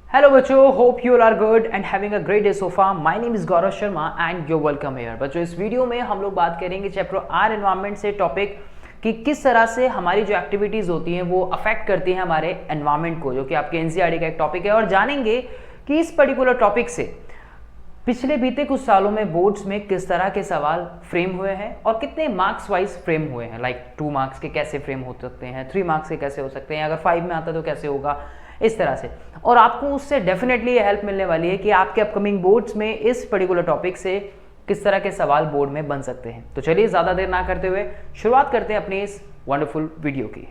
Hello बच्चों, hope you are good and having a great day so far. My name is Gaurav Sharma and you welcome here. बच्चों, इस video में हम लोग बात करेंगे चैप्टर आर एनवायरनमेंट से टॉपिक कि किस तरह से हमारी जो एक्टिविटीज़ होती हैं वो अफेक्ट करती हैं हमारे एनवायरनमेंट को, जो कि आपके एनसीईआरटी का एक टॉपिक है। और जानेंगे कि इस पर्टिकुलर टॉपिक से पिछले बीते कुछ सालों में बोर्ड्स में किस तरह के सवाल फ्रेम हुए हैं और कितने मार्क्स वाइज फ्रेम हुए हैं। लाइक 2 मार्क्स के कैसे फ्रेम हो सकते हैं, 3 मार्क्स के कैसे हो सकते हैं, अगर 5 में आता तो कैसे होगा, इस तरह से। और आपको उससे डेफिनेटली ये हेल्प मिलने वाली है कि आपके अपकमिंग बोर्ड्स में इस पर्टिकुलर टॉपिक से किस तरह के सवाल बोर्ड में बन सकते हैं। तो चलिए ज़्यादा देर ना करते हुए शुरुआत करते हैं अपनी इस वंडरफुल वीडियो की।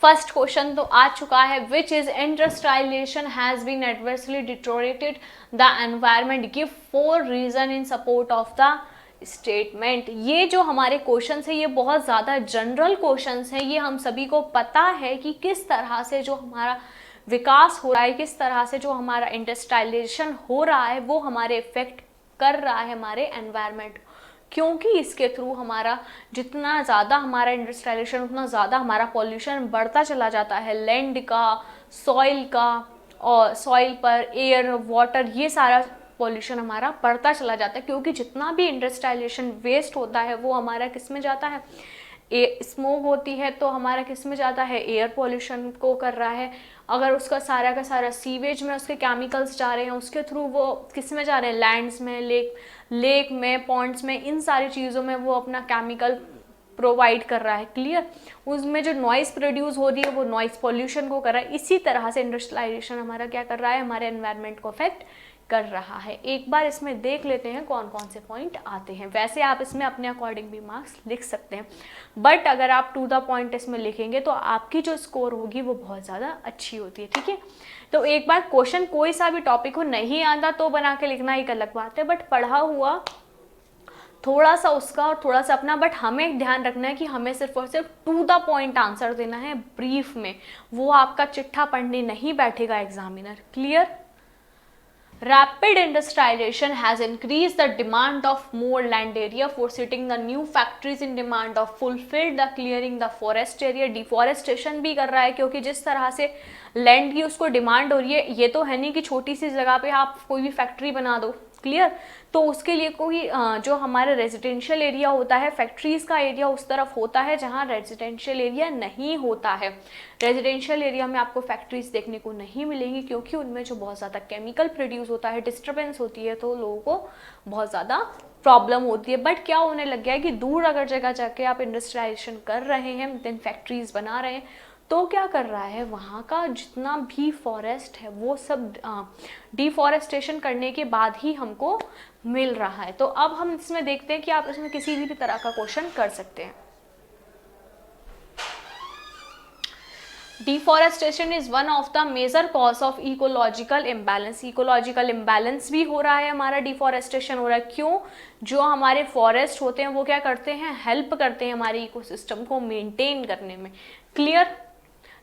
फर्स्ट क्वेश्चन तो आ चुका है, which is industrialisation has been adversely deteriorated the environment, give 4 reason in support of the statement. ये जो हमारे क्वेश्चन है ये बहुत ज़्यादा जनरल क्वेश्चन है। ये हम सभी को पता है कि किस तरह से जो हमारा विकास हो रहा है, किस तरह से जो हमारा इंडस्ट्रियलाइजेशन हो रहा है वो हमारे इफेक्ट कर रहा है हमारे एनवायरमेंट, क्योंकि इसके थ्रू हमारा जितना ज़्यादा हमारा इंडस्ट्रियलाइजेशन उतना ज़्यादा हमारा पॉल्यूशन बढ़ता चला जाता है। लैंड का, सॉइल का, और सॉइल पर एयर, वाटर, ये सारा पॉल्यूशन हमारा बढ़ता चला जाता है, क्योंकि जितना भी इंडस्ट्रियलाइजेशन वेस्ट होता है वो हमारा किस में जाता है, स्मोक होती है तो हमारा किस में जाता है, एयर पॉल्यूशन को कर रहा है। अगर उसका सारा का सारा सीवेज में उसके केमिकल्स जा रहे हैं, उसके थ्रू वो किस में जा रहे हैं, लैंड्स में, लेक में, पॉन्ड्स में, इन सारी चीज़ों में वो अपना केमिकल प्रोवाइड कर रहा है। क्लियर? उसमें जो नॉइस प्रोड्यूस हो रही है वो नॉइस पॉल्यूशन को कर रहा है। इसी तरह से इंडस्ट्रियलाइजेशन हमारा क्या कर रहा है, हमारे एनवायरनमेंट को अफेक्ट कर रहा है। एक बार इसमें देख लेते हैं कौन कौन से पॉइंट आते हैं। वैसे आप इसमें अपने अकॉर्डिंग भी मार्क्स लिख सकते हैं, बट अगर आप टू द पॉइंट इसमें लिखेंगे तो आपकी जो स्कोर होगी वो बहुत ज़्यादा अच्छी होती है। ठीक है, तो एक बार क्वेश्चन कोई सा भी टॉपिक हो, नहीं आता तो बना के लिखना एक अलग बात है, बट पढ़ा हुआ थोड़ा सा उसका और थोड़ा सा अपना, बट हमें ध्यान रखना है कि हमें सिर्फ और सिर्फ टू द पॉइंट आंसर देना है, ब्रीफ में। वो आपका चिट्ठा पढ़ने नहीं बैठेगा examiner. Clear? Rapid industrialization has increased the demand of more land area, forcing the new factories in demand of fulfilled the clearing the forest area। Deforestation भी कर रहा है, क्योंकि जिस तरह से लैंड की उसको डिमांड हो रही है, ये तो है नहीं कि छोटी सी जगह पे आप कोई भी फैक्ट्री बना दो। क्लियर? तो उसके लिए कोई जो हमारा रेजिडेंशियल एरिया होता है, फैक्ट्रीज का एरिया उस तरफ होता है जहाँ रेजिडेंशियल एरिया नहीं होता है। रेजिडेंशियल एरिया में आपको फैक्ट्रीज देखने को नहीं मिलेंगी, क्योंकि उनमें जो बहुत ज़्यादा केमिकल प्रोड्यूस होता है, डिस्टर्बेंस होती है, तो लोगों को बहुत ज़्यादा प्रॉब्लम होती है। बट क्या होने लग गया है कि दूर अगर जगह जाके आप इंडस्ट्रियलाइजेशन कर रहे हैं, देन फैक्ट्रीज बना रहे हैं, तो क्या कर रहा है, वहाँ का जितना भी फॉरेस्ट है वो सब डिफॉरेस्टेशन करने के बाद ही हमको मिल रहा है। तो अब हम इसमें देखते हैं कि आप इसमें किसी भी तरह का क्वेश्चन कर सकते हैं। Deforestation is one of the major cause of ecological imbalance. Ecological imbalance भी हो रहा है, हमारा डिफॉरेस्टेशन हो रहा है। क्यों? जो हमारे फॉरेस्ट होते हैं वो क्या करते हैं, हेल्प करते हैं हमारे इकोसिस्टम को मेंटेन करने में। क्लियर?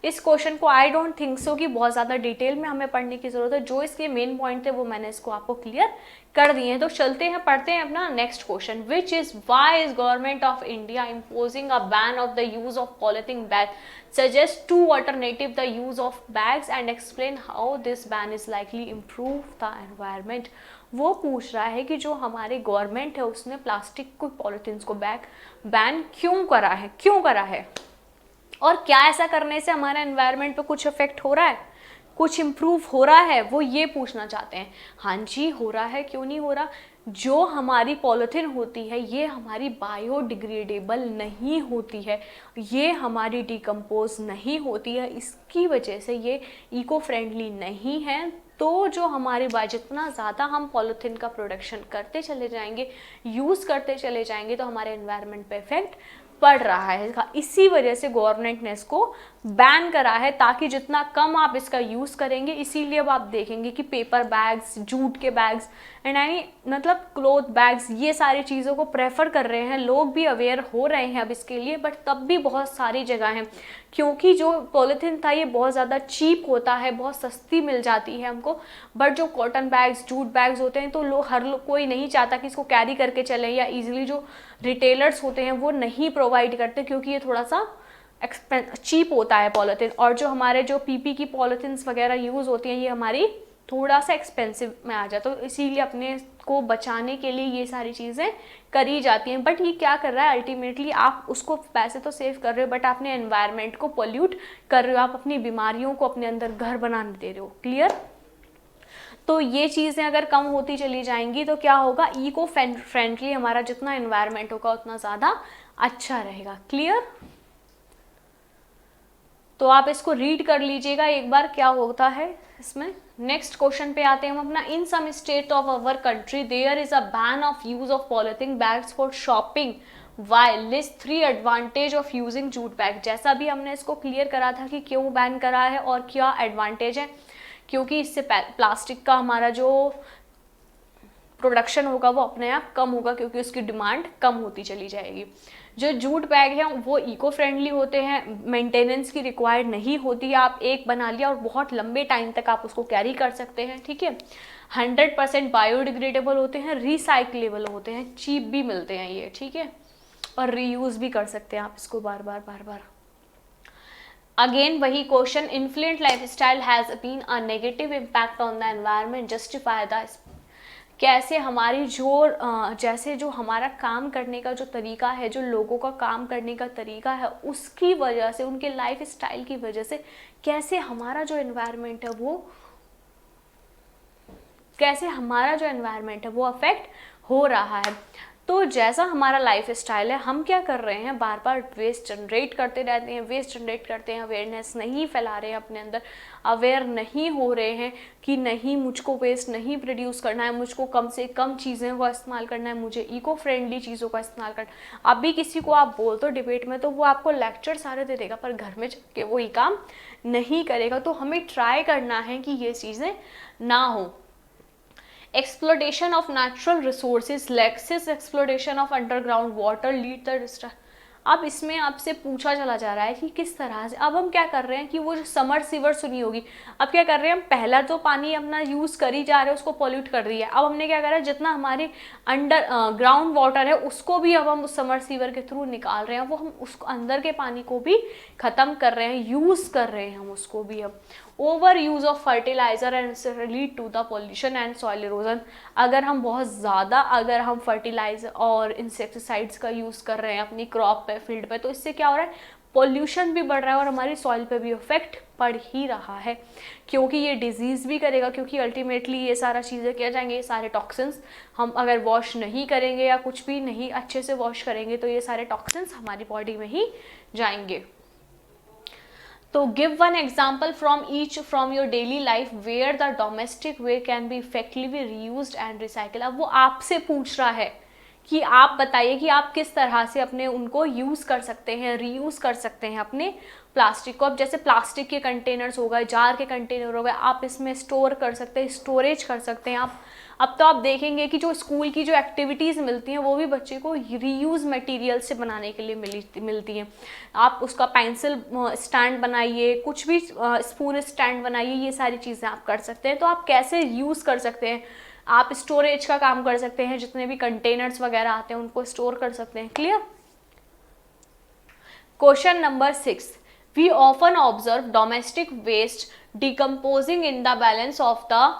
इस क्वेश्चन को आई डोंट थिंक सो कि बहुत ज़्यादा डिटेल में हमें पढ़ने की ज़रूरत है। जो इसके मेन पॉइंट थे वो मैंने इसको आपको क्लियर कर दिए हैं। तो चलते हैं, पढ़ते हैं अपना next question. Which is why is government of India imposing a ban of the use of polythene bag, suggest 2 alternative the use of bags and explain how this ban is likely improve the environment. वो पूछ रहा है कि जो हमारी government है उसने plastic को, पॉलिथीन को बैन क्यों करा है, और क्या ऐसा करने से हमारे एनवायरनमेंट पे कुछ इफेक्ट हो रहा है, कुछ इम्प्रूव हो रहा है, वो ये पूछना चाहते हैं। हाँ जी, हो रहा है, क्यों नहीं हो रहा। जो हमारी पॉलिथीन होती है ये हमारी बायोडिग्रेडेबल नहीं होती है, ये हमारी डिकम्पोज नहीं होती है, इसकी वजह से ये इको फ्रेंडली नहीं है। तो जो हमारे जितना ज़्यादा हम पॉलिथीन का प्रोडक्शन करते चले जाएंगे, यूज़ करते चले जाएंगे, तो हमारे एनवायरनमेंट पे इफेक्ट पड़ रहा है। इसी वजह से गवर्नमेंट ने इसको बैन करा है, ताकि जितना कम आप इसका यूज़ करेंगे। इसीलिए अब आप देखेंगे कि पेपर बैग्स, जूट के बैग्स एंड मतलब क्लोथ बैग्स, ये सारी चीज़ों को प्रेफर कर रहे हैं। लोग भी अवेयर हो रहे हैं अब इसके लिए, बट तब भी बहुत सारी जगह हैं, क्योंकि जो पॉलीथीन था ये बहुत ज़्यादा चीप होता है, बहुत सस्ती मिल जाती है हमको। बट जो कॉटन बैग्स, जूट बैग्स होते हैं, तो कोई नहीं चाहता कि इसको कैरी करके चलें, या ईजिली जो रिटेलर्स होते हैं वो नहीं प्रोवाइड करते, क्योंकि ये थोड़ा सा चीप होता है पॉलीथीन, और जो हमारे जो पीपी की पॉलीथीन्स वगैरह यूज़ होती हैं ये हमारी थोड़ा सा एक्सपेंसिव में आ जाता है, तो इसीलिए अपने को बचाने के लिए ये सारी चीज़ें करी जाती हैं। बट ये क्या कर रहा है अल्टीमेटली, आप उसको पैसे तो सेव कर रहे हो बट अपने एनवायरनमेंट को पोल्यूट कर रहे हो, आप अपनी बीमारियों को अपने अंदर घर बनाने दे रहे हो। क्लियर? तो ये चीज़ें अगर कम होती चली जाएंगी तो क्या होगा, इको फ्रेंडली हमारा जितना एनवायरनमेंट होगा उतना ज़्यादा अच्छा रहेगा। क्लियर? तो आप इसको रीड कर लीजिएगा एक बार क्या होता है इसमें। नेक्स्ट क्वेश्चन पे आते हैं हम अपना। In some state of our country there is a ban of use of polythene bags for shopping, why list 3 advantage of using jute bag. जैसा भी हमने इसको क्लियर करा था कि क्यों बैन करा है और क्या एडवांटेज है, क्योंकि इससे प्लास्टिक का हमारा जो प्रोडक्शन होगा वो अपने आप कम होगा, क्योंकि उसकी डिमांड कम होती चली जाएगी। जो जूट बैग है वो इको फ्रेंडली होते हैं, मेंटेनेंस की रिक्वायर्ड नहीं होती है, आप एक बना लिया और बहुत लंबे टाइम तक आप उसको कैरी कर सकते हैं। ठीक है, 100% बायोडिग्रेडेबल होते हैं, रिसाइक्लेबल होते हैं, चीप भी मिलते हैं ये। ठीक है, और रीयूज भी कर सकते हैं आप इसको बार बार। अगेन वही question, affluent lifestyle has been a negative impact on the environment, justify the. कैसे हमारी जैसे जो हमारा काम करने का जो तरीका है, जो लोगों का काम करने का तरीका है, उसकी वजह से, उनके लाइफ स्टाइल की वजह से कैसे हमारा जो एनवायरनमेंट है वो अफेक्ट हो रहा है। तो जैसा हमारा लाइफ स्टाइल है, हम क्या कर रहे हैं, बार बार वेस्ट जनरेट करते रहते हैं, अवेयरनेस नहीं फैला रहे हैं अपने अंदर, अवेयर नहीं हो रहे हैं कि नहीं मुझको वेस्ट नहीं प्रोड्यूस करना है, मुझको कम से कम चीज़ें का इस्तेमाल करना है, मुझे इको फ्रेंडली चीज़ों का इस्तेमाल करना। अभी किसी को आप बोल दो डिबेट में तो वो आपको लेक्चर सारे दे देगा, पर घर में जाके वो ही काम नहीं करेगा। तो हमें ट्राई करना है कि ये चीज़ें ना हो। Exploitation of natural resources, excess exploitation of underground water lead the अब इसमें आपसे पूछा चला जा रहा है कि किस तरह से। अब हम क्या कर रहे हैं कि वो जो समर सीवर सुनी होगी, अब क्या कर रहे हैं हम, पहला तो पानी अपना यूज़ कर ही जा रहे हैं, उसको पॉल्यूट कर रही है। अब हमने क्या करा है, जितना हमारे अंडर ग्राउंड वाटर है उसको भी अब हम उस समर सीवर के थ्रू निकाल रहे हैं, वो हम उसको अंदर के पानी को भी ख़त्म कर रहे हैं, यूज़ कर रहे हैं हम उसको भी। अब over use of fertiliser and lead to the pollution and soil erosion. अगर हम बहुत ज़्यादा फर्टिलाइजर और इंसेक्टिसाइड्स का यूज़ कर रहे हैं अपनी क्रॉप पे, फील्ड पे, तो इससे क्या हो रहा है, पॉल्यूशन भी बढ़ रहा है और हमारी सॉइल पे भी इफेक्ट पड़ ही रहा है, क्योंकि ये डिजीज़ भी करेगा, क्योंकि अल्टीमेटली ये सारा चीज़ें क्या जाएंगे, ये सारे टॉक्सिन्स हम अगर वॉश नहीं करेंगे या कुछ भी नहीं अच्छे से वॉश करेंगे तो ये सारे टॉक्सिन्स हमारी बॉडी में ही जाएंगे। तो give one example from your daily life where the domestic waste can be effectively reused and recycle. अब वो आपसे पूछ रहा है कि आप बताइए कि आप किस तरह से अपने उनको यूज़ कर सकते हैं, रीयूज़ कर सकते हैं अपने प्लास्टिक को। अब जैसे प्लास्टिक के कंटेनर्स हो गए, जार के कंटेनर हो गए, आप इसमें स्टोर कर सकते हैं, स्टोरेज कर सकते हैं आप। अब तो आप देखेंगे कि जो स्कूल की जो एक्टिविटीज़ मिलती हैं वो भी बच्चे को रीयूज़ मटेरियल से बनाने के लिए मिलती हैं। आप उसका पेंसिल स्टैंड बनाइए, कुछ भी स्पून स्टैंड बनाइए, ये सारी चीज़ें आप कर सकते हैं। तो आप कैसे यूज़ कर सकते हैं, आप स्टोरेज का काम कर सकते हैं, जितने भी कंटेनर्स वगैरह आते हैं उनको स्टोर कर सकते हैं। Clear? Question number 6, we often observe domestic waste decomposing in the balance of the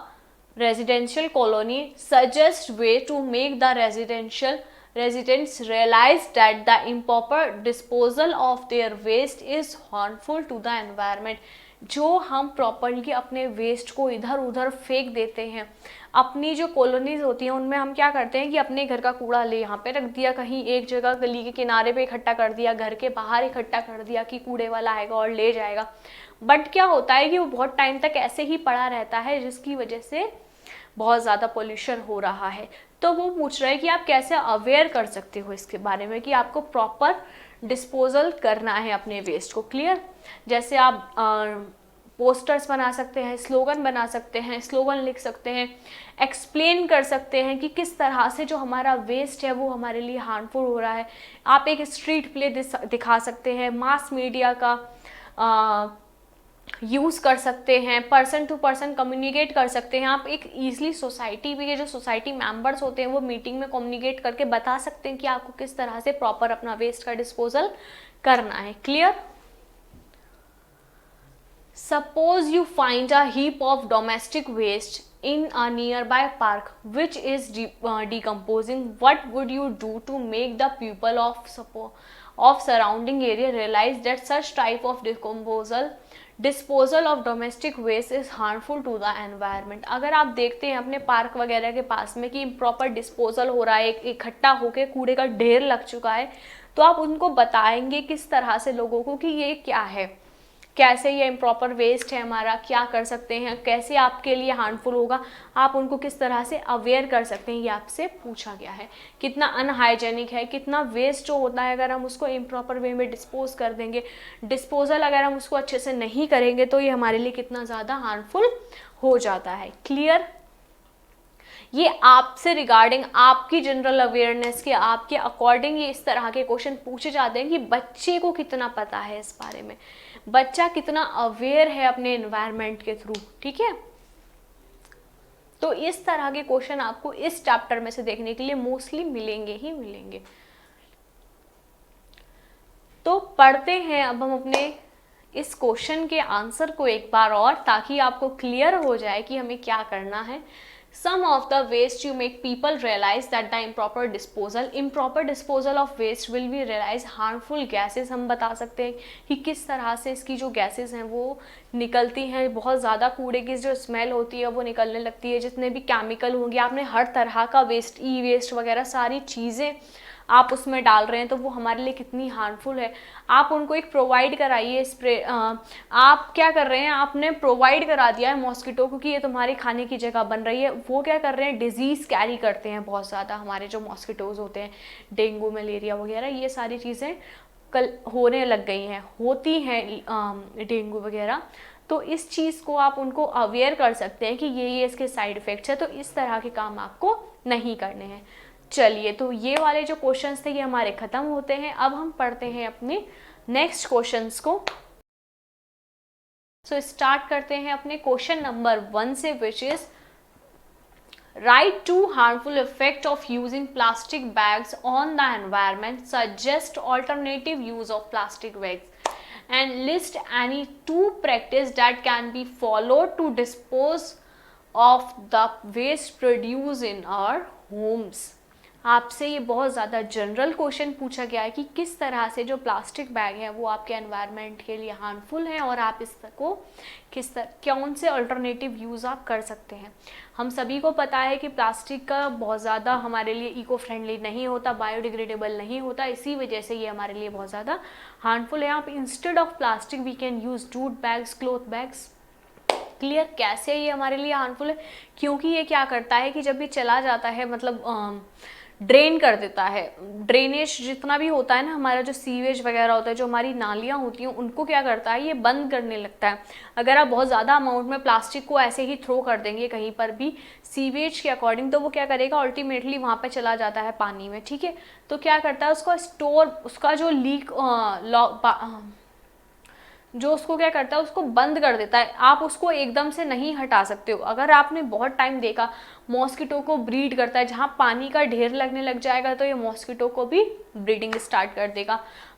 residential colony, suggest way to make the residents realize that the improper disposal of their waste is harmful to the environment। जो हम properly अपने waste को इधर उधर फेंक देते हैं, अपनी जो कॉलोनीज होती हैं उनमें हम क्या करते हैं कि अपने घर का कूड़ा ले यहाँ पे रख दिया, कहीं एक जगह गली के किनारे पे इकट्ठा कर दिया, घर के बाहर इकट्ठा कर दिया कि कूड़े वाला आएगा और ले जाएगा। बट क्या होता है कि वो बहुत टाइम तक ऐसे ही पड़ा रहता है, जिसकी वजह से बहुत ज़्यादा पोल्यूशन हो रहा है। तो वो पूछ रहे हैं कि आप कैसे अवेयर कर सकते हो इसके बारे में कि आपको प्रॉपर डिस्पोजल करना है अपने वेस्ट को। क्लियर? जैसे आप पोस्टर्स बना सकते हैं, स्लोगन बना सकते हैं, स्लोगन लिख सकते हैं, एक्सप्लेन कर सकते हैं कि किस तरह से जो हमारा वेस्ट है वो हमारे लिए हार्मफुल हो रहा है। आप एक स्ट्रीट प्ले दिखा सकते हैं, मास मीडिया का यूज़ कर सकते हैं, पर्सन टू पर्सन कम्युनिकेट कर सकते हैं। आप एक ईजिली सोसाइटी भी है, जो सोसाइटी मेंबर्स होते हैं वो मीटिंग में कम्युनिकेट करके बता सकते हैं कि आपको किस तरह से प्रॉपर अपना वेस्ट का डिस्पोजल करना है। Clear? Suppose you find a heap of domestic waste in a nearby park which is decomposing. What would you do to make the people of surrounding area realize that such type of disposal of domestic waste is harmful to the environment? अगर आप देखते हैं अपने park वगैरह के पास में कि improper disposal हो रहा है, इकट्ठा होकर कूड़े का ढेर लग चुका है, तो आप उनको बताएंगे किस तरह से लोगों को कि ये क्या है, कैसे ये इम्प्रॉपर वेस्ट है हमारा, क्या कर सकते हैं, कैसे आपके लिए हार्मफुल होगा, आप उनको किस तरह से अवेयर कर सकते हैं, ये आपसे पूछा गया है। कितना अनहाइजेनिक है, कितना वेस्ट जो होता है अगर हम उसको इम्प्रॉपर वे में डिस्पोज कर देंगे, डिस्पोजल अगर हम उसको अच्छे से नहीं करेंगे तो ये हमारे लिए कितना ज़्यादा हार्मफुल हो जाता है। क्लियर? ये आपसे रिगार्डिंग आपकी जनरल अवेयरनेस के आपके अकॉर्डिंग ये इस तरह के क्वेश्चन पूछे जाते हैं कि बच्चे को कितना पता है इस बारे में, बच्चा कितना अवेयर है अपने एनवायरनमेंट के थ्रू। ठीक है, तो इस तरह के क्वेश्चन आपको इस चैप्टर में से देखने के लिए मोस्टली मिलेंगे ही मिलेंगे। तो पढ़ते हैं अब हम अपने इस क्वेश्चन के आंसर को एक बार और, ताकि आपको क्लियर हो जाए कि हमें क्या करना है। Some of the waste you make people realize that the improper disposal of waste will be realize harmful gases। हम बता सकते हैं कि किस तरह से इसकी जो गैसेस हैं वो निकलती हैं, बहुत ज़्यादा कूड़े की जो स्मेल होती है वो निकलने लगती है, जितने भी केमिकल होंगे, आपने हर तरह का वेस्ट, ई वेस्ट वगैरह सारी चीज़ें आप उसमें डाल रहे हैं तो वो हमारे लिए कितनी हार्मफुल है। आप उनको एक प्रोवाइड कराइए स्प्रे, आप क्या कर रहे हैं, आपने प्रोवाइड करा दिया है मॉस्किटो को कि ये तुम्हारे खाने की जगह बन रही है, वो क्या कर रहे हैं, डिजीज़ कैरी करते हैं बहुत ज़्यादा। हमारे जो मॉस्किटोज़ होते हैं, डेंगू, मलेरिया वगैरह, ये सारी चीज़ें कल होने लग गई हैं, होती हैं डेंगू वगैरह। तो इस चीज़ को आप उनको अवेयर कर सकते हैं कि ये इसके साइड इफ़ेक्ट्स है, तो इस तरह के काम आपको नहीं करने हैं। चलिए, तो ये वाले जो क्वेश्चंस थे ये हमारे ख़त्म होते हैं। अब हम पढ़ते हैं अपने नेक्स्ट क्वेश्चंस को। सो स्टार्ट करते हैं अपने क्वेश्चन नंबर 1 से, which is write 2 harmful effect of using plastic bags on the environment, suggest alternative use of plastic bags and list any 2 practice that can be followed to dispose of the waste produce in our homes. आपसे ये बहुत ज़्यादा general question पूछा गया है कि किस तरह से जो प्लास्टिक बैग है वो आपके एनवायरनमेंट के लिए हार्मफुल है और आप इसको कौन से अल्टरनेटिव यूज़ आप कर सकते हैं। हम सभी को पता है कि प्लास्टिक का बहुत ज़्यादा हमारे लिए इको फ्रेंडली नहीं होता, बायोडिग्रेडेबल नहीं होता, इसी वजह से ये हमारे लिए बहुत ज़्यादा हार्मफुल है। आप instead of plastic we can use jute bags, cloth bags. Clear? कैसे ये हमारे लिए हार्मफुल है? क्योंकि ये क्या करता है कि जब भी चला जाता है, मतलब ड्रेन कर देता है, ड्रेनेज जितना भी होता है ना, हमारा जो सीवेज वगैरह होता है, जो हमारी नालियाँ होती हैं, उनको क्या करता है, ये बंद करने लगता है। अगर आप बहुत ज़्यादा अमाउंट में प्लास्टिक को ऐसे ही थ्रो कर देंगे कहीं पर भी सीवेज के अकॉर्डिंग, तो वो क्या करेगा, अल्टीमेटली वहाँ पे चला जाता है पानी में। ठीक है, तो क्या करता है, उसका स्टोर, उसका जो लीक जो उसको क्या करता है, उसको बंद कर देता है। आप उसको एकदम से नहीं हटा सकते हो। अगर आपने बहुत टाइम देखा, मॉस्किटो को ब्रीड करता है, जहाँ पानी का ढेर लगने लग जाएगा तो ये मॉस्किटो को भी ब्रीडिंग स्टार्ट कर देगा।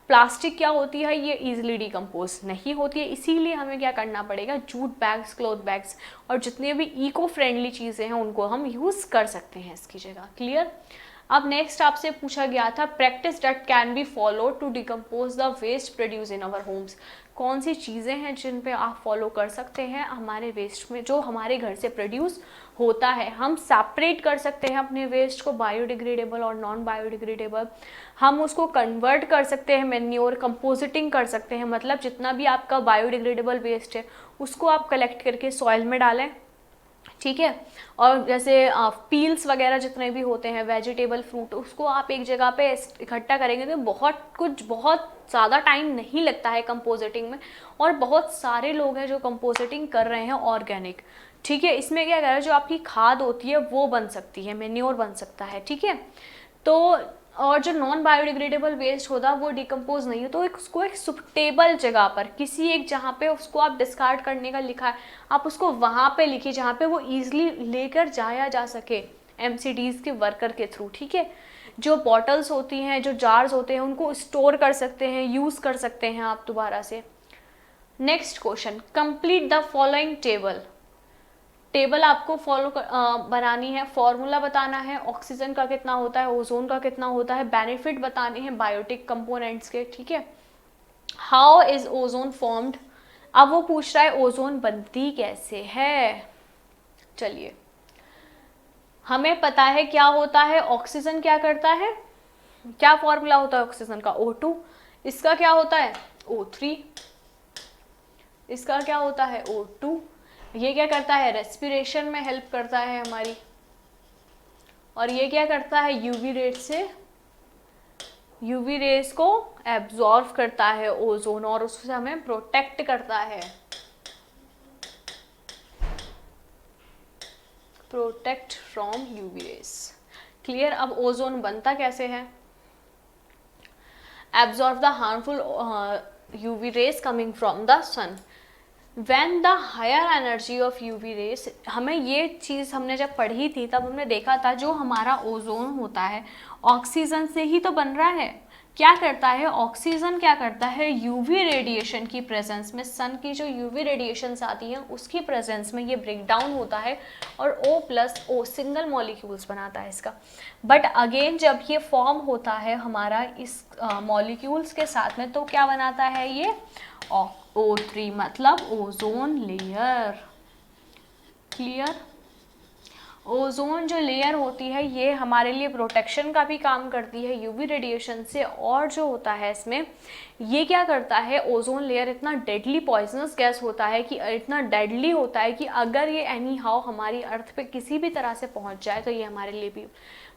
प्लास्टिक क्या होती है, ये इजीली डिकम्पोज नहीं होती है, इसीलिए हमें क्या करना पड़ेगा, जूट बैग्स, क्लॉथ बैग्स और जितने भी इको फ्रेंडली चीज़ें हैं उनको हम यूज़ कर सकते हैं इसकी जगह। क्लियर? अब नेक्स्ट आपसे पूछा गया था practice that can be follow to decompose the waste produce in our homes. कौन सी चीज़ें हैं जिन पे आप फॉलो कर सकते हैं हमारे वेस्ट में, जो हमारे घर से प्रोड्यूस होता है। हम सेपरेट कर सकते हैं अपने वेस्ट को, बायोडिग्रेडेबल और नॉन बायोडिग्रेडेबल। हम उसको कन्वर्ट कर सकते हैं मैन्योर, कंपोजिटिंग कर सकते हैं, मतलब जितना भी आपका बायोडिग्रेडेबल वेस्ट है उसको आप कलेक्ट करके सॉइल में डालें। ठीक है, और जैसे पील्स वगैरह जितने भी होते हैं, वेजिटेबल, फ्रूट, उसको आप एक जगह पे इकट्ठा करेंगे तो बहुत ज़्यादा टाइम नहीं लगता है कंपोजिटिंग में, और बहुत सारे लोग हैं जो कंपोजिटिंग कर रहे हैं ऑर्गेनिक। ठीक है, इसमें क्या कर रहा है, जो आपकी खाद होती है वो बन सकती है, मैन्योर बन सकता है। ठीक है, तो और जो नॉन बायोडिग्रेडेबल वेस्ट होता है वो डिकम्पोज नहीं है, तो उसको एक सुटेबल जगह पर, किसी एक जहाँ पे उसको आप डिस्कार्ड करने का लिखा है, आप उसको वहाँ पे लिखिए जहाँ पे वो ईजिली लेकर जाया जा सके MCDs के वर्कर के थ्रू। ठीक है, जो बॉटल्स होती हैं, जो जार्स होते हैं, उनको स्टोर कर सकते हैं, यूज़ कर सकते हैं आप दोबारा से। Next question, complete the following table. Table आपको बनानी है, फॉर्मूला बताना है, ऑक्सीजन का कितना होता है, ओजोन का कितना होता है, बेनिफिट बताने हैं बायोटिक कंपोनेंट्स के, ठीक है। हाउ इज ओजोन फॉर्म्ड, अब वो पूछ रहा है ओजोन बनती कैसे है। चलिए, हमें पता है क्या होता है, ऑक्सीजन क्या करता है, क्या फॉर्मूला होता है ऑक्सीजन का, O2, इसका क्या होता है O3, इसका क्या होता है O2, ये क्या करता है रेस्पिरेशन में हेल्प करता है हमारी, और ये क्या करता है यूवी रेस को एब्जॉर्व करता है ओजोन, और उससे हमें प्रोटेक्ट करता है, protect from UV rays. Clear. अब ओजोन बनता कैसे है, absorb the harmful UV rays coming from the sun. When the higher energy of UV rays, हमें ये चीज़ हमने जब पढ़ी थी तब हमने देखा था जो हमारा ओजोन होता है ऑक्सीजन से ही तो बन रहा है। क्या करता है ऑक्सीजन, क्या करता है यूवी रेडिएशन की प्रेजेंस में, सन की जो यूवी रेडिएशंस आती हैं उसकी प्रेजेंस में ये ब्रेक डाउन होता है और O+O सिंगल मॉलिक्यूल्स बनाता है इसका। बट अगेन जब ये फॉर्म होता है हमारा इस मॉलिक्यूल्स के साथ में तो क्या बनाता है ये O3, मतलब ओजोन लेयर। क्लियर। ओजोन जो लेयर होती है ये हमारे लिए प्रोटेक्शन का भी काम करती है यूवी रेडिएशन से, और जो होता है इसमें ये क्या करता है, ओजोन लेयर इतना डेडली पॉइजनस गैस होता है कि इतना डेडली होता है कि अगर ये एनी हाउ हमारी अर्थ पे किसी भी तरह से पहुंच जाए तो ये हमारे लिए भी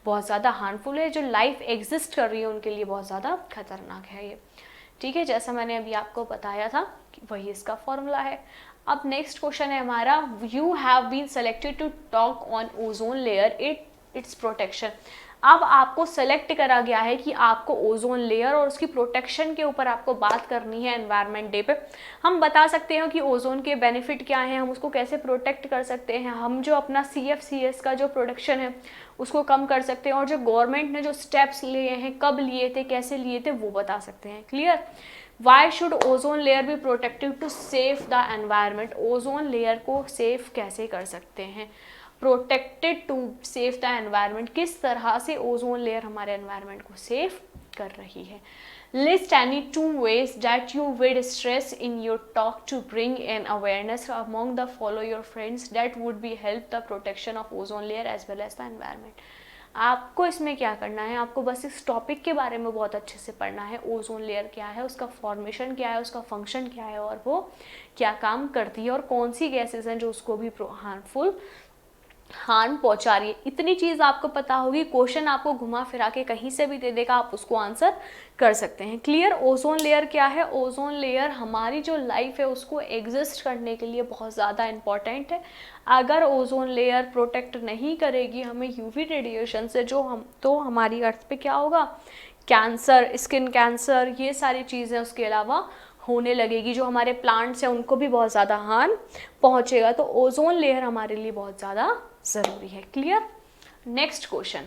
बहुत ज़्यादा हार्मफुल है, जो लाइफ एग्जिस्ट कर रही है उनके लिए बहुत ज़्यादा खतरनाक है ये। ठीक है, जैसा मैंने अभी आपको बताया था वही इसका फॉर्मूला है। अब नेक्स्ट क्वेश्चन है हमारा, you have been selected to talk on ozone layer its protection. अब आपको सेलेक्ट करा गया है कि आपको ओजोन लेयर और उसकी प्रोटेक्शन के ऊपर आपको बात करनी है एनवायरनमेंट डे पे। हम बता सकते हैं कि ओजोन के बेनिफिट क्या हैं, हम उसको कैसे प्रोटेक्ट कर सकते हैं, हम जो अपना CFCS का जो प्रोडक्शन है उसको कम कर सकते हैं, और जो गवर्नमेंट ने जो स्टेप्स लिए हैं, कब लिए थे, कैसे लिए थे, वो बता सकते हैं। Clear. Why should ozone layer be protective to save the environment, ozone layer को सेफ कैसे कर सकते हैं, protected to save the environment, किस तरह से ओजोन लेयर हमारे एनवायरनमेंट को सेफ कर रही है। List any 2 ways that you would stress in your talk to bring an awareness among the follow your friends that would be help the protection of ozone layer as well as the environment। आपको इसमें क्या करना है, आपको बस इस topic के बारे में बहुत अच्छे से पढ़ना है, ओजोन लेयर क्या है, उसका फॉर्मेशन क्या है, उसका फंक्शन क्या है, और वो क्या काम करती है, और कौन सी गैसेज हैं जो उसको भी हार्म पहुंचा रही है। इतनी चीज़ आपको पता होगी, क्वेश्चन आपको घुमा फिरा के कहीं से भी दे देगा, आप उसको आंसर कर सकते हैं। क्लियर। ओजोन लेयर क्या है, ओजोन लेयर हमारी जो लाइफ है उसको एग्जिस्ट करने के लिए बहुत ज़्यादा इम्पॉर्टेंट है। अगर ओजोन लेयर प्रोटेक्ट नहीं करेगी हमें यूवी रेडिएशन से, तो हमारी अर्थ पे क्या होगा, कैंसर, स्किन कैंसर, ये सारी चीज़ें उसके अलावा होने लगेगी, जो हमारे प्लांट्स हैं उनको भी बहुत ज़्यादा हार्म पहुँचेगा। तो ओजोन लेयर हमारे लिए बहुत ज़्यादा ज़रूरी है। Clear. Next question,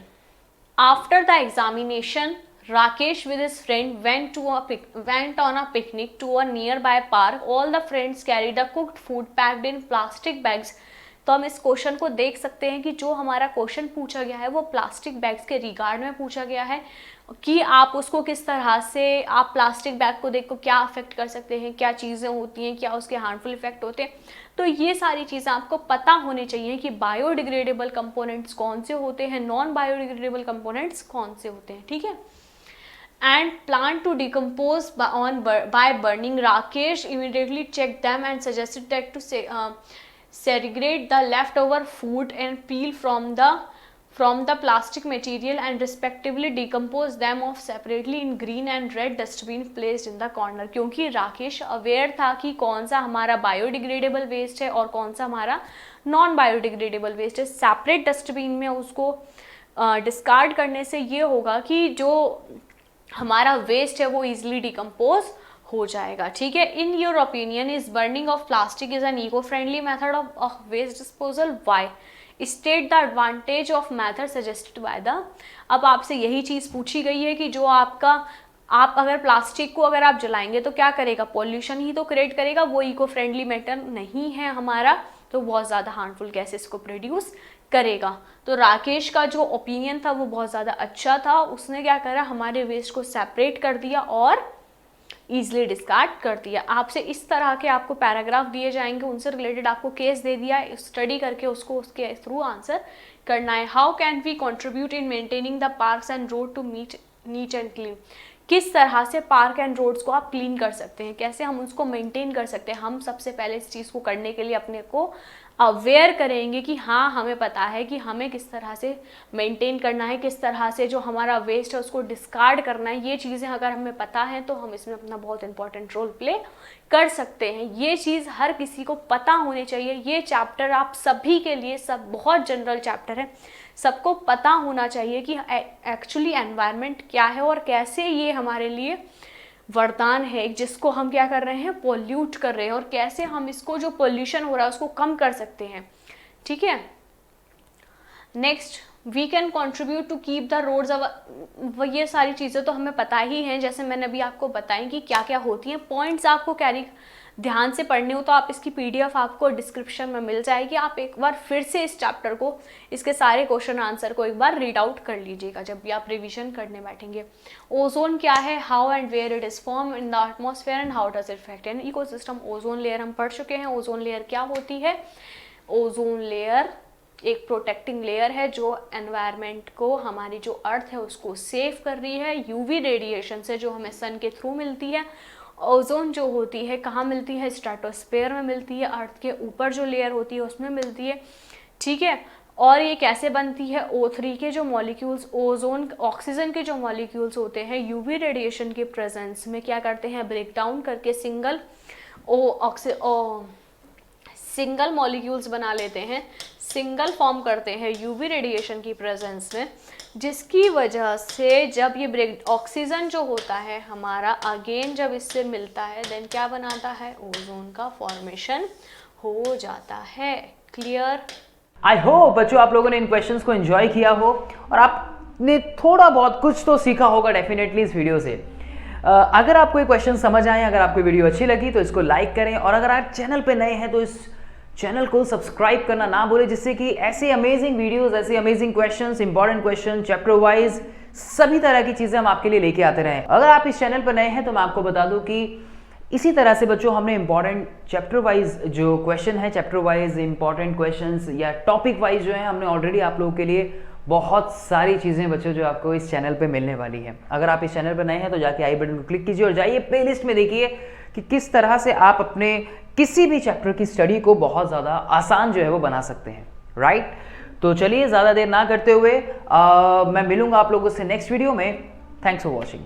after the examination Rakesh with his friend went on a picnic to a nearby park. All the friends carried the cooked food packed in plastic bags. तो हम इस question को देख सकते हैं कि जो हमारा क्वेश्चन पूछा गया है वो प्लास्टिक बैग्स के रिगार्ड में पूछा गया है कि आप उसको किस तरह से, आप प्लास्टिक बैग को देखो क्या अफेक्ट कर सकते हैं, क्या चीज़ें होती हैं, क्या उसके हार्मफुल इफेक्ट होते हैं। तो ये सारी चीज़ें आपको पता होनी चाहिए कि बायोडिग्रेडेबल कंपोनेंट्स कौन से होते हैं, नॉन बायोडिग्रेडेबल कंपोनेंट्स कौन से होते हैं। ठीक है। And plan to decompose by burning. Rakesh immediately checked them and suggested that to segregate the leftover food and peel from the plastic material and respectively decompose them off separately in green and red dustbin placed in the corner। क्योंकि Rakesh aware था कि कौन सा हमारा biodegradable waste है और कौन सा हमारा नॉन बायोडिग्रेडेबल वेस्ट है। सेपरेट डस्टबिन में उसको डिस्कार्ड करने से ये होगा कि जो हमारा वेस्ट है वो इजिली डिकम्पोज हो जाएगा। ठीक है। In your opinion is burning of plastic is an eco friendly method of waste disposal, why, state the advantage of method suggested by the. अब आपसे यही चीज़ पूछी गई है कि जो आप अगर प्लास्टिक को अगर आप जलाएंगे तो क्या करेगा, पॉल्यूशन ही तो क्रिएट करेगा, वो इको फ्रेंडली मैटर नहीं है हमारा, तो बहुत ज़्यादा हार्मफुल गैसेस को प्रोड्यूस करेगा। तो राकेश का जो ओपिनियन था वो बहुत ज़्यादा अच्छा था, उसने क्या करा, हमारे वेस्ट को सेपरेट कर दिया और ईजिली डिस्कार्ड कर दिया। आपसे इस तरह के आपको पैराग्राफ दिए जाएंगे, उनसे रिलेटेड आपको केस दे दिया, स्टडी करके उसको उसके थ्रू आंसर करना है। How can we contribute in maintaining the parks and road to neat and clean, किस तरह से पार्क एंड रोड्स को आप क्लीन कर सकते हैं, कैसे हम उसको मेंटेन कर सकते हैं। हम सबसे पहले इस चीज़ को करने के लिए अपने को अवेयर करेंगे कि हाँ हमें पता है कि हमें किस तरह से मेंटेन करना है, किस तरह से जो हमारा वेस्ट है उसको डिस्कार्ड करना है। ये चीज़ें अगर हमें पता है तो हम इसमें अपना बहुत इंपॉर्टेंट रोल प्ले कर सकते हैं। ये चीज़ हर किसी को पता होनी चाहिए। ये चैप्टर आप सभी के लिए सब बहुत जनरल चैप्टर है, सबको पता होना चाहिए कि एक्चुअली एनवायरनमेंट क्या है और कैसे ये हमारे लिए वरदान है जिसको हम क्या कर रहे हैं, पोल्यूट कर रहे हैं, और कैसे हम इसको जो पोल्यूशन हो रहा है उसको कम कर सकते हैं। ठीक है, next we can contribute to keep the roads our, ये सारी चीज़ें तो हमें पता ही हैं, जैसे मैंने अभी आपको बताई कि क्या क्या होती हैं। पॉइंट्स आपको कैरी ध्यान से पढ़ने हो तो आप इसकी PDF आपको डिस्क्रिप्शन में मिल जाएगी। आप एक बार फिर से इस चैप्टर को, इसके सारे क्वेश्चन आंसर को एक बार रीड आउट कर लीजिएगा जब भी आप रिवीजन करने बैठेंगे। ओजोन क्या है, how and where it is form in the atmosphere and how does it affect an ecosystem. Ozone layer हम पढ़ चुके हैं। ओजोन लेयर क्या होती है, ओजोन लेयर एक प्रोटेक्टिंग लेयर है जो एनवायरनमेंट को, हमारी जो अर्थ है उसको सेव कर रही है यूवी रेडिएशन से जो हमें सन के थ्रू मिलती है। ओजोन जो होती है कहाँ मिलती है, स्ट्रेटोस्फेयर में मिलती है, अर्थ के ऊपर जो लेयर होती है उसमें मिलती है। ठीक है, और ये कैसे बनती है, O3 के जो मॉलिक्यूल्स, ओजोन ऑक्सीजन के जो मॉलिक्यूल्स होते हैं यूवी रेडिएशन के प्रेजेंस में क्या करते हैं, ब्रेक डाउन करके सिंगल मॉलिक्यूल्स बना लेते हैं, सिंगल फॉर्म करते हैं यूवी रेडिएशन की प्रेजेंस में, जिसकी वजह से जब ये ऑक्सीजन जो होता है हमारा अगेन जब इससे मिलता है देन क्या बनाता है, ओजोन का फॉर्मेशन हो जाता है। क्लियर? आई होप बच्चों आप लोगों ने इन क्वेश्चंस को एंजॉय किया हो और आपने थोड़ा बहुत कुछ तो सीखा होगा डेफिनेटली इस वीडियो से। अगर आपको ये क्वेश्चन समझ आए, अगर आपको वीडियो अच्छी लगी तो इसको लाइक करें, और अगर आप चैनल पे नए हैं तो इस चैनल को सब्सक्राइब करना ना भूलें, जिससे कि ऐसे अमेजिंग वीडियोस, ऐसे amazing questions, important question, chapter wise सभी तरह की चीज़ें हम आपके लिए लेके आते रहें। अगर आप इस चैनल पर नए हैं तो मैं आपको बता दूं कि इसी तरह से बच्चों हमने इंपॉर्टेंट चैप्टर वाइज जो क्वेश्चन है, चैप्टर वाइज इंपॉर्टेंट क्वेश्चंस या टॉपिक वाइज जो है, हमने ऑलरेडी आप लोगों के लिए बहुत सारी चीज़ें बच्चों जो आपको इस चैनल पे मिलने वाली है। अगर आप इस चैनल पर नए हैं तो जाके आई बटन को क्लिक कीजिए और जाइए प्लेलिस्ट में देखिए कि किस तरह से आप अपने किसी भी चैप्टर की स्टडी को बहुत ज़्यादा आसान जो है वो बना सकते हैं। राइट, तो चलिए ज़्यादा देर ना करते हुए मैं मिलूंगा आप लोगों से नेक्स्ट वीडियो में। Thanks for watching.